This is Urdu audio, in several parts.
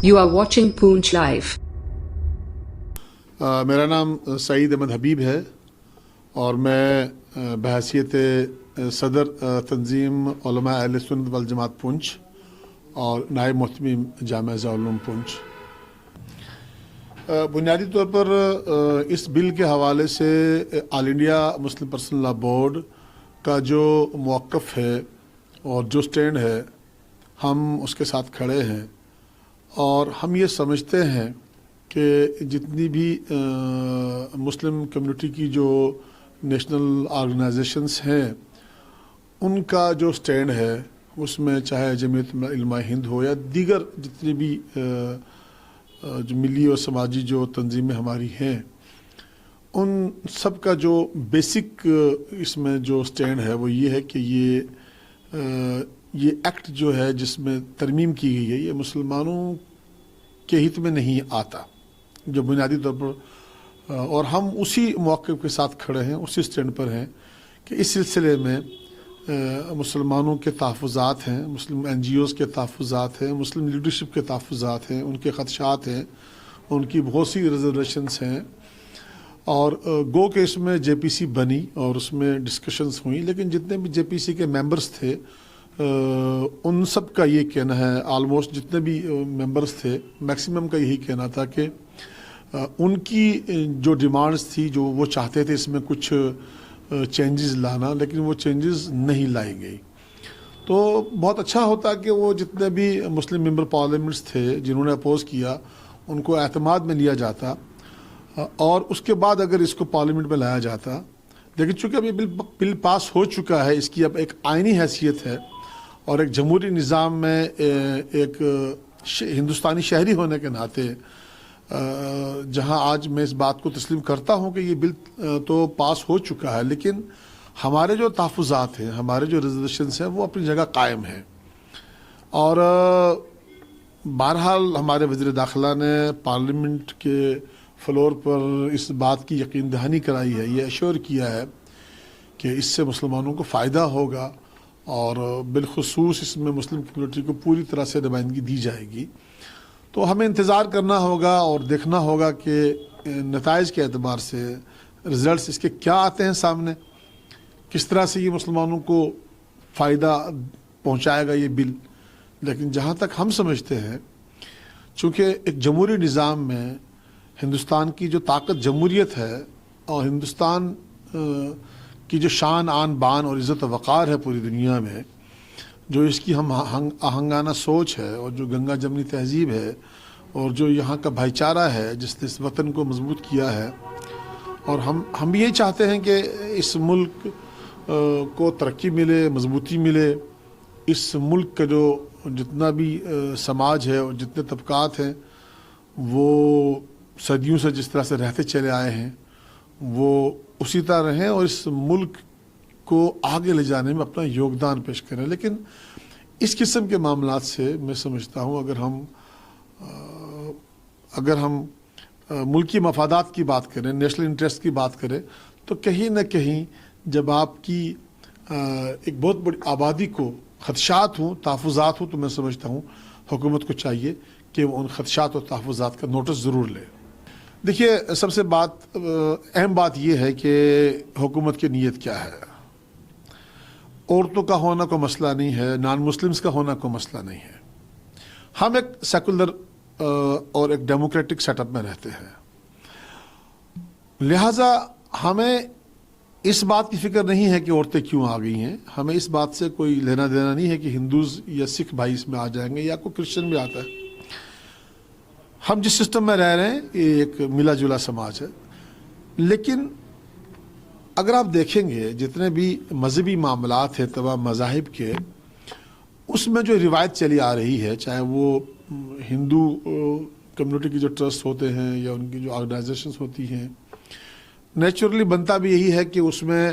You are watching Poonch Live. میرا نام سعید احمد حبیب ہے اور میں بحیثیت صدر تنظیم علماء اہل سنت والجماعت پونچھ اور نائب محتمیم جامعہ ضیاءالعلوم پونچھ۔ بنیادی طور پر اس بل کے حوالے سے All India Muslim Personal Law Board کا جو موقف ہے اور جو سٹینڈ ہے، ہم اس کے ساتھ کھڑے ہیں اور ہم یہ سمجھتے ہیں کہ جتنی بھی مسلم کمیونٹی کی جو نیشنل آرگنائزیشنز ہیں، ان کا جو سٹینڈ ہے اس میں چاہے جمعیت علماء ہند ہو یا دیگر جتنی بھی جو ملی اور سماجی جو تنظیمیں ہماری ہیں، ان سب کا جو بیسک اس میں جو سٹینڈ ہے وہ یہ ہے کہ یہ ایکٹ جو ہے جس میں ترمیم کی گئی ہے، یہ مسلمانوں کے ہت میں نہیں آتا، جو بنیادی طور پر اور ہم اسی موقف کے ساتھ کھڑے ہیں، اسی سٹینڈ پر ہیں کہ اس سلسلے میں مسلمانوں کے تحفظات ہیں، مسلم این جی اوز کے تحفظات ہیں، مسلم لیڈرشپ کے تحفظات ہیں، ان کے خدشات ہیں، ان کی بہت سی ریزرویشنس ہیں، اور گو کہ اس میں جے پی سی بنی اور اس میں ڈسکشنز ہوئیں، لیکن جتنے بھی جے پی سی کے ممبرز تھے ان سب کا یہ کہنا ہے، آلموسٹ جتنے بھی ممبرز تھے میکسیمم کا یہی کہنا تھا کہ ان کی جو ڈیمانڈز تھی، جو وہ چاہتے تھے اس میں کچھ چینجز لانا، لیکن وہ چینجز نہیں لائی گئی۔ تو بہت اچھا ہوتا کہ وہ جتنے بھی مسلم ممبر پارلیمنٹس تھے جنہوں نے اپوز کیا، ان کو اعتماد میں لیا جاتا اور اس کے بعد اگر اس کو پارلیمنٹ میں لایا جاتا، لیکن چونکہ اب یہ بل پاس ہو چکا ہے، اس کی اب ایک آئینی حیثیت ہے اور ایک جمہوری نظام میں ایک ہندوستانی شہری ہونے کے ناطے جہاں آج میں اس بات کو تسلیم کرتا ہوں کہ یہ بل تو پاس ہو چکا ہے، لیکن ہمارے جو تحفظات ہیں، ہمارے جو ریزرویشنس ہیں، وہ اپنی جگہ قائم ہیں۔ اور بہرحال ہمارے وزیر داخلہ نے پارلیمنٹ کے فلور پر اس بات کی یقین دہانی کرائی ہے، یہ ایشور کیا ہے کہ اس سے مسلمانوں کو فائدہ ہوگا اور بالخصوص اس میں مسلم کمیونٹی کو پوری طرح سے نمائندگی دی جائے گی۔ تو ہمیں انتظار کرنا ہوگا اور دیکھنا ہوگا کہ نتائج کے اعتبار سے رزلٹس اس کے کیا آتے ہیں سامنے، کس طرح سے یہ مسلمانوں کو فائدہ پہنچائے گا یہ بل۔ لیکن جہاں تک ہم سمجھتے ہیں، چونکہ ایک جمہوری نظام میں ہندوستان کی جو طاقت جمہوریت ہے اور ہندوستان کی جو شان آن بان اور عزت و وقار ہے پوری دنیا میں، جو اس کی ہم آہنگانہ سوچ ہے اور جو گنگا جمنی تہذیب ہے اور جو یہاں کا بھائی چارہ ہے جس نے اس وطن کو مضبوط کیا ہے، اور ہم بھی یہی چاہتے ہیں کہ اس ملک کو ترقی ملے، مضبوطی ملے، اس ملک کا جو جتنا بھی سماج ہے اور جتنے طبقات ہیں وہ صدیوں سے جس طرح سے رہتے چلے آئے ہیں وہ اسی طرح رہیں اور اس ملک کو آگے لے جانے میں اپنا یوگدان پیش کریں۔ لیکن اس قسم کے معاملات سے میں سمجھتا ہوں اگر ہم ملکی مفادات کی بات کریں، نیشنل انٹرسٹ کی بات کریں، تو کہیں نہ کہیں جب آپ کی ایک بہت بڑی آبادی کو خدشات ہوں، تحفظات ہوں، تو میں سمجھتا ہوں حکومت کو چاہیے کہ وہ ان خدشات اور تحفظات کا نوٹس ضرور لے۔ دیکھیے، سب سے اہم بات یہ ہے کہ حکومت کی نیت کیا ہے۔ عورتوں کا ہونا کوئی مسئلہ نہیں ہے، نان مسلمز کا ہونا کوئی مسئلہ نہیں ہے۔ ہم ایک سیکولر اور ایک ڈیموکریٹک سیٹ اپ میں رہتے ہیں، لہٰذا ہمیں اس بات کی فکر نہیں ہے کہ عورتیں کیوں آ گئی ہیں، ہمیں اس بات سے کوئی لینا دینا نہیں ہے کہ ہندوز یا سکھ بھائی اس میں آ جائیں گے یا کوئی کرسچن بھی آتا ہے۔ ہم جس سسٹم میں رہ رہے ہیں یہ ایک ملا جلا سماج ہے، لیکن اگر آپ دیکھیں گے جتنے بھی مذہبی معاملات ہیں تمام مذاہب کے، اس میں جو روایت چلی آ رہی ہے، چاہے وہ ہندو کمیونٹی کے جو ٹرسٹ ہوتے ہیں یا ان کی جو آرگنائزیشنز ہوتی ہیں، نیچرلی بنتا بھی یہی ہے کہ اس میں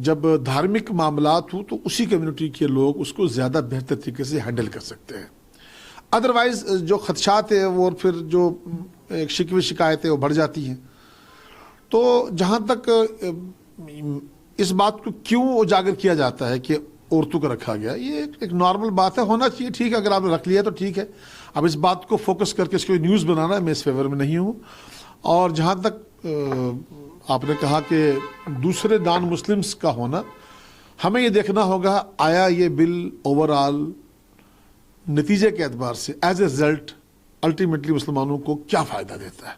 جب دھارمک معاملات ہوں تو اسی کمیونٹی کے لوگ اس کو زیادہ بہتر طریقے سے ہینڈل کر سکتے ہیں۔ ادروائز جو خدشات ہیں وہ پھر جو شکوے شکایتیں وہ بڑھ جاتی ہیں۔ تو جہاں تک اس بات کو کیوں اجاگر کیا جاتا ہے کہ عورتوں کو رکھا گیا. یہ ایک نارمل بات ہے, ہونا چاہیے, ٹھیک ہے, اگر آپ نے رکھ لیا تو ٹھیک ہے. اب اس بات کو فوکس کر کے اس کو نیوز بنانا میں اس فیور میں نہیں ہوں. اور جہاں تک آپ نے کہا کہ دوسرے نان مسلمس کا ہونا, ہمیں یہ دیکھنا ہوگا آیا یہ بل اوور آل نتیجے کے اعتبار سے ایز اے رزلٹ الٹیمیٹلی مسلمانوں کو کیا فائدہ دیتا ہے,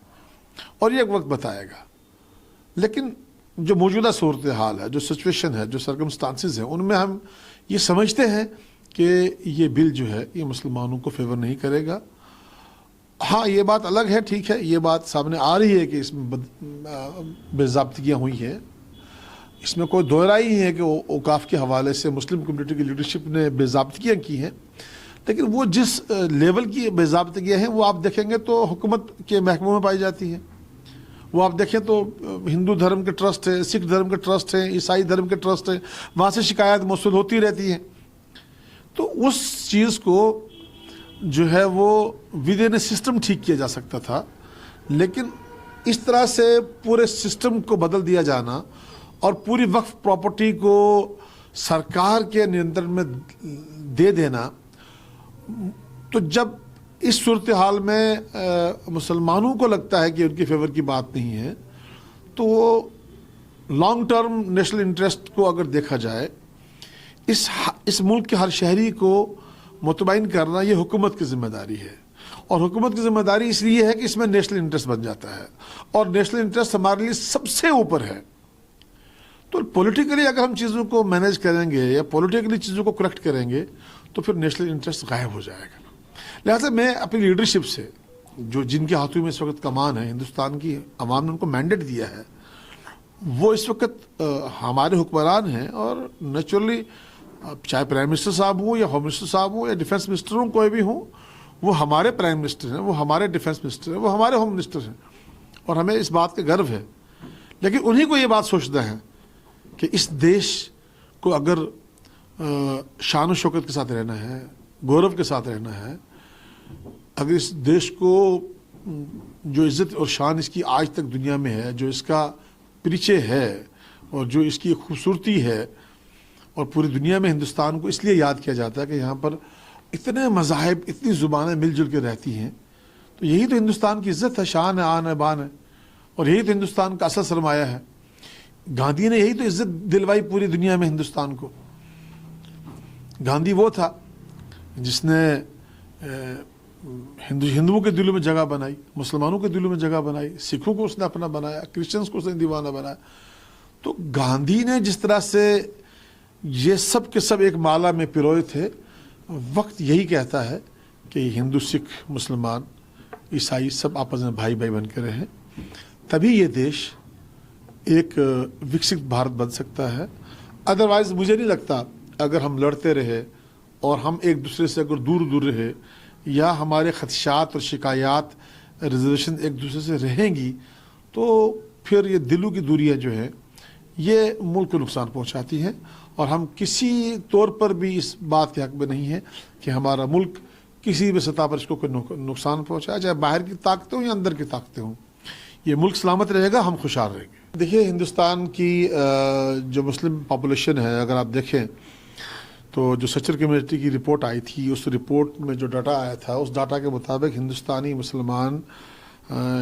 اور یہ ایک وقت بتائے گا. لیکن جو موجودہ صورتحال ہے, جو سچویشن ہے, جو سرکمسٹانسز ہیں, ان میں ہم یہ سمجھتے ہیں کہ یہ بل جو ہے یہ مسلمانوں کو فیور نہیں کرے گا. ہاں یہ بات الگ ہے, ٹھیک ہے, یہ بات سامنے آ رہی ہے کہ اس میں بے ضابطگیاں ہوئی ہیں. اس میں کوئی دو رائے ہی ہے کہ اوقاف کے حوالے سے مسلم کمیونٹی کی لیڈرشپ نے بے ضابطگیاں کی ہیں, لیکن وہ جس لیول کی بے ضابطگیاں ہیں وہ آپ دیکھیں گے تو حکومت کے محکموں میں پائی جاتی ہیں. وہ آپ دیکھیں تو ہندو دھرم کے ٹرسٹ ہے, سکھ دھرم کے ٹرسٹ ہے, عیسائی دھرم کے ٹرسٹ ہے, وہاں سے شکایات موصول ہوتی رہتی ہیں. تو اس چیز کو جو ہے وہ ود ان سسٹم ٹھیک کیا جا سکتا تھا, لیکن اس طرح سے پورے سسٹم کو بدل دیا جانا اور پوری وقف پراپرٹی کو سرکار کے نینترن میں دے دینا, تو جب اس صورتحال میں مسلمانوں کو لگتا ہے کہ ان کے فیور کی بات نہیں ہے, تو وہ لانگ ٹرم نیشنل انٹرسٹ کو اگر دیکھا جائے, اس ملک کے ہر شہری کو مطمئن کرنا یہ حکومت کی ذمہ داری ہے. اور حکومت کی ذمہ داری اس لیے ہے کہ اس میں نیشنل انٹرسٹ بن جاتا ہے, اور نیشنل انٹرسٹ ہمارے لیے سب سے اوپر ہے. تو پولیٹیکلی اگر ہم چیزوں کو مینیج کریں گے یا پولیٹیکلی چیزوں کو کریکٹ کریں گے تو پھر نیشنل انٹرسٹ غائب ہو جائے گا. لہٰذا میں اپنی لیڈرشپ سے, جو جن کے ہاتھوں میں اس وقت کمان ہے, ہندوستان کی عوام نے ان کو مینڈیٹ دیا ہے, وہ اس وقت ہمارے حکمران ہیں, اور نیچرلی چاہے پرائم منسٹر صاحب ہوں یا ہوم منسٹر صاحب ہوں یا ڈیفینس منسٹر ہوں, کوئی بھی ہوں, وہ ہمارے پرائم منسٹر ہیں, وہ ہمارے ڈیفینس منسٹر ہیں, وہ ہمارے ہوم منسٹر ہیں, اور ہمیں اس بات کا گرو ہے. لیکن انہی کو یہ بات سوچنا ہے کہ اس دیش کو اگر شان و شوکت کے ساتھ رہنا ہے, گورو کے ساتھ رہنا ہے, اگر اس دیش کو جو عزت اور شان اس کی آج تک دنیا میں ہے, جو اس کا پریچے ہے اور جو اس کی خوبصورتی ہے, اور پوری دنیا میں ہندوستان کو اس لیے یاد کیا جاتا ہے کہ یہاں پر اتنے مذاہب, اتنی زبانیں مل جل کے رہتی ہیں, تو یہی تو ہندوستان کی عزت ہے, شان ہے, آن ہے, بان ہے, اور یہی تو ہندوستان کا اصل سرمایہ ہے. گاندھی نے یہی تو عزت دلوائی پوری دنیا میں ہندوستان کو. گاندھی وہ تھا جس نے ہندوؤں کے دلوں میں جگہ بنائی, مسلمانوں کے دلوں میں جگہ بنائی, سکھوں کو اس نے اپنا بنایا, کرسچنس کو اس نے دیوانہ بنایا. تو گاندھی نے جس طرح سے یہ سب کے سب ایک مالا میں پروئے تھے, وقت یہی کہتا ہے کہ ہندو, سکھ, مسلمان, عیسائی سب آپس میں بھائی بھائی بن کے رہیں, تبھی یہ دیش ایک وکست بھارت بن سکتا ہے. ادروائز مجھے نہیں لگتا اگر ہم لڑتے رہے اور ہم ایک دوسرے سے اگر دور دور رہے, یا ہمارے خدشات اور شکایات, ریزرویشن ایک دوسرے سے رہیں گی, تو پھر یہ دلوں کی دوریاں جو ہیں یہ ملک کو نقصان پہنچاتی ہیں. اور ہم کسی طور پر بھی اس بات کے حق میں نہیں ہیں کہ ہمارا ملک کسی بھی سطح پر اس کو کوئی نقصان پہنچائے, چاہے باہر کی طاقتیں ہوں یا اندر کی طاقتیں ہوں. یہ ملک سلامت رہے گا, ہم خوشحال رہیں گے. دیکھیے ہندوستان کی جو مسلم پاپولیشن ہے, اگر آپ دیکھیں تو جو سچر کمیونٹی کی رپورٹ آئی تھی, اس رپورٹ میں جو ڈاٹا آیا تھا, اس ڈاٹا کے مطابق ہندوستانی مسلمان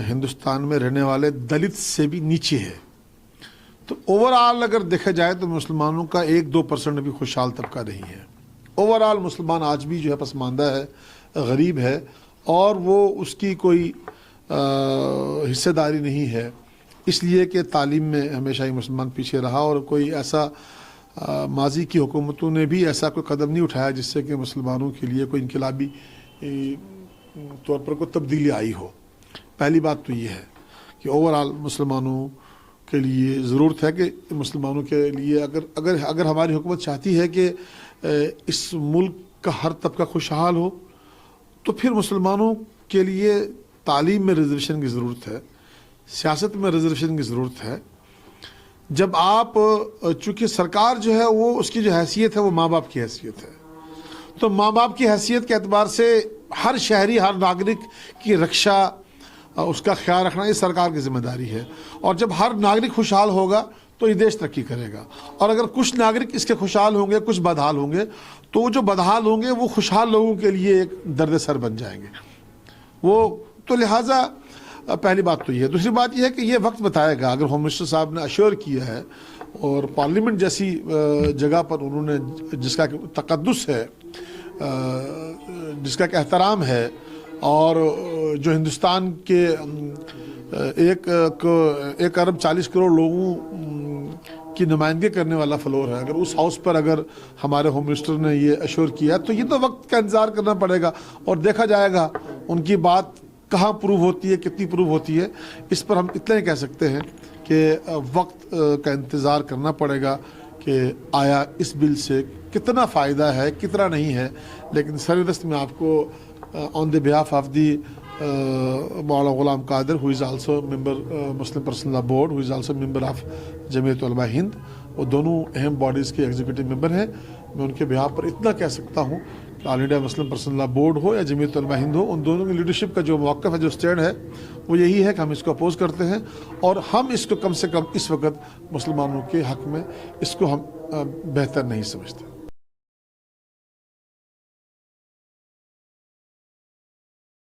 ہندوستان میں رہنے والے دلت سے بھی نیچے ہے. تو اوور آل اگر دیکھا جائے تو مسلمانوں کا 1-2% بھی خوشحال طبقہ نہیں ہے. اوور آل مسلمان آج بھی جو ہے پسماندہ ہے, غریب ہے, اور وہ اس کی کوئی حصہ داری نہیں ہے, اس لیے کہ تعلیم میں ہمیشہ ہی مسلمان پیچھے رہا, اور کوئی ایسا ماضی کی حکومتوں نے بھی ایسا کوئی قدم نہیں اٹھایا جس سے کہ مسلمانوں کے لیے کوئی انقلابی طور پر کوئی تبدیلی آئی ہو. پہلی بات تو یہ ہے کہ اوور آل مسلمانوں کے لیے ضرورت ہے کہ مسلمانوں کے لیے اگر ہماری حکومت چاہتی ہے کہ اس ملک کا ہر طبقہ خوشحال ہو, تو پھر مسلمانوں کے لیے تعلیم میں ریزرویشن کی ضرورت ہے, سیاست میں ریزرویشن کی ضرورت ہے. جب آپ, چونکہ سرکار جو ہے وہ اس کی جو حیثیت ہے وہ ماں باپ کی حیثیت ہے, تو ماں باپ کی حیثیت کے اعتبار سے ہر شہری, ہر ناگرک کی رکشا, اس کا خیال رکھنا یہ سرکار کی ذمہ داری ہے. اور جب ہر ناگرک خوشحال ہوگا تو یہ دیش ترقی کرے گا. اور اگر کچھ ناگرک اس کے خوشحال ہوں گے, کچھ بدحال ہوں گے, تو جو بدحال ہوں گے وہ خوشحال لوگوں کے لیے ایک درد سر بن جائیں گے. وہ تو لہٰذا پہلی بات تو یہ ہے. دوسری بات یہ ہے کہ یہ وقت بتائے گا. اگر ہوم منسٹر صاحب نے اشور کیا ہے اور پارلیمنٹ جیسی جگہ پر انہوں نے, جس کا تقدس ہے, جس کا کہ احترام ہے, اور جو ہندوستان کے 1 ارب 40 کروڑ لوگوں کی نمائندگی کرنے والا فلور ہے, اگر اس ہاؤس پر اگر ہمارے ہوم منسٹر نے یہ اشور کیا, تو یہ تو وقت کا انتظار کرنا پڑے گا اور دیکھا جائے گا ان کی بات کہاں پروو ہوتی ہے, کتنی پروو ہوتی ہے. اس پر ہم اتنا ہی کہہ سکتے ہیں کہ وقت کا انتظار کرنا پڑے گا کہ آیا اس بل سے کتنا فائدہ ہے, کتنا نہیں ہے. لیکن سردست میں آپ کو آن دی behalf of the Maulana Ghulam Qadir, who is also member Muslim personal law board, who is also member of جمعیت علماء ہند, وہ دونوں اہم باڈیز کے ایگزیکٹو ممبر ہیں. میں ان کے بیہاف پر اتنا کہہ سکتا ہوں کہ آل انڈیا مسلم پرسنل لا بورڈ ہو یا جمعیت علماء ہند ہو, ان دونوں کی لیڈرشپ کا جو موقف ہے, جو اسٹینڈ ہے, وہ یہی ہے کہ ہم اس کو اپوز کرتے ہیں, اور ہم اس کو کم سے کم اس وقت مسلمانوں کے حق میں اس کو ہم بہتر نہیں سمجھتے.